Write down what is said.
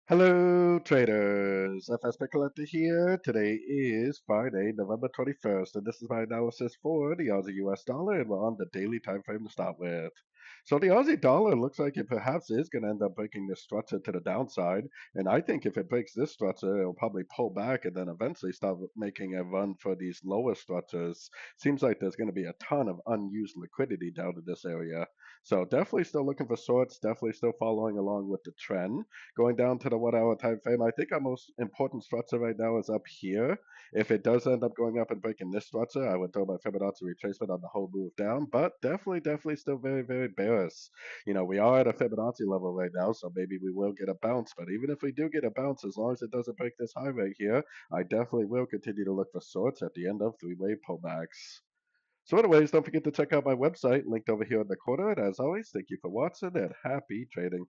Hello, traders. FX Pip Collector here. Today is Friday, November 21st, and this is my analysis for the Aussie US dollar, and we're on the daily time frame to start with. So the Aussie dollar looks like it perhaps is going to end up breaking this structure to the downside, and I think if it breaks this structure, it'll probably pull back and then eventually start making a run for these lower structures. Seems like there's going to be a ton of unused liquidity down in this area. So definitely still looking for shorts, definitely still following along with the trend. Going down to the 1 hour time frame, I think our most important structure right now is up here. If it does end up going up and breaking this structure, I would throw my Fibonacci retracement on the whole move down, but definitely still very bearish. We are at a Fibonacci level right now, so maybe we will get a bounce, but even if we do get a bounce, as long as it doesn't break this high right here, I definitely will continue to look for shorts at the end of three-way pullbacks. So anyways, don't forget to check out my website linked over here in the corner. And as always, thank you for watching and happy trading.